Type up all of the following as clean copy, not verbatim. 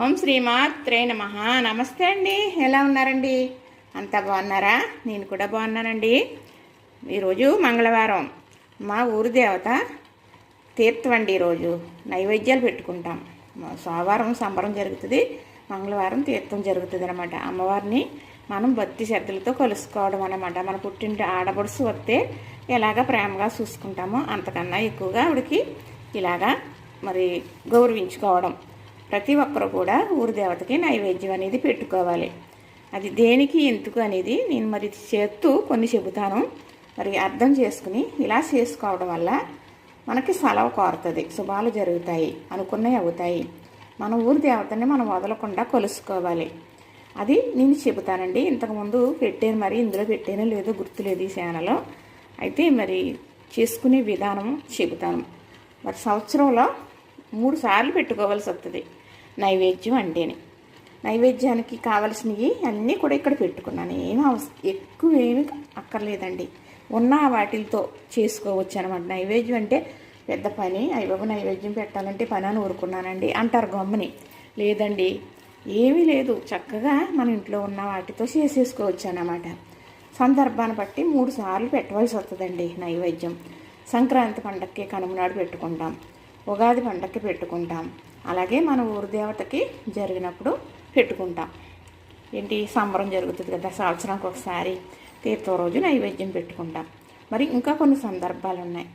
ఓం శ్రీమాత్రే నమః. నమస్తే అండి, ఎలా ఉన్నారండి? అంతా బాగున్నారా? నేను కూడా బాగున్నానండి. ఈరోజు మంగళవారం, మా ఊరి దేవత తీర్థం అండి. ఈరోజు నైవేద్యాలు పెట్టుకుంటాం. సోమవారం సంబరం జరుగుతుంది, మంగళవారం తీర్థం జరుగుతుంది అనమాట. అమ్మవారిని మనం భక్తి శ్రద్ధలతో కలుసుకోవడం అనమాట. మన పుట్టింటి ఆడపడుసు వస్తే ఎలాగ ప్రేమగా చూసుకుంటామో అంతకన్నా ఎక్కువగా ఆవిడకి ఇలాగా మరి గౌరవించుకోవడం. ప్రతి ఒక్కరు కూడా ఊరి దేవతకి నైవేద్యం అనేది పెట్టుకోవాలి. అది దేనికి ఎందుకు అనేది నేను మరి చేస్తూ కొన్ని చెబుతాను. మరి అర్థం చేసుకుని ఇలా చేసుకోవడం వల్ల మనకి సెలవు కోరుతుంది, శుభాలు జరుగుతాయి, అనుకున్నవి అవుతాయి. మన ఊరి దేవతని మనం వదలకుండా కొలుసుకోవాలి. అది నేను చెబుతానండి. ఇంతకుముందు పెట్టాను, మరి ఇందులో పెట్టానో లేదో గుర్తులేదు ఈ ఛానల్లో. అయితే మరి చేసుకునే విధానం చెబుతాను. మరి సంవత్సరంలో 3 సార్లు పెట్టుకోవాల్సి వస్తుంది నైవేద్యం అంటేనే. నైవేద్యానికి కావలసినవి అన్నీ కూడా ఇక్కడ పెట్టుకున్నాను. ఎక్కువ ఏమి అక్కర్లేదండి, ఉన్న వాటితో చేసుకోవచ్చు అనమాట. నైవేద్యం అంటే పెద్ద పని, అయ్యబాబు నైవేద్యం పెట్టాలంటే పని అని ఊరుకున్నానండి అంటారు గమ్మని. లేదండి, ఏమీ లేదు, చక్కగా మన ఇంట్లో ఉన్న వాటితో చేసేసుకోవచ్చు అన్నమాట. సందర్భాన్ని బట్టి 3 సార్లు పెట్టవలసి వస్తుందండి నైవేద్యం. సంక్రాంతి పండగకి కనుమనాడు పెట్టుకుంటాం, ఉగాది పండగకి పెట్టుకుంటాం, అలాగే మన ఊరి దేవతకి జరిగినప్పుడు పెట్టుకుంటాం. ఏంటి, సంబరం జరుగుతుంది కదా, సంవత్సరానికి ఒకసారి తీర్థం రోజు నైవేద్యం పెట్టుకుంటాం. మరి ఇంకా కొన్ని సందర్భాలు ఉన్నాయి,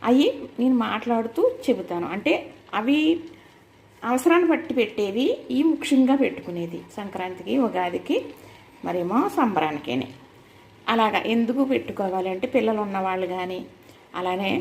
అవి నేను మాట్లాడుతూ చెబుతాను. అంటే అవి అవసరాన్ని బట్టి పెట్టేవి, ఈ ముఖ్యంగా పెట్టుకునేది సంక్రాంతికి, ఉగాదికి, మరేమో సంబరానికేనే. అలాగా ఎందుకు పెట్టుకోవాలి అంటే పిల్లలు ఉన్నవాళ్ళు కానీ, అలానే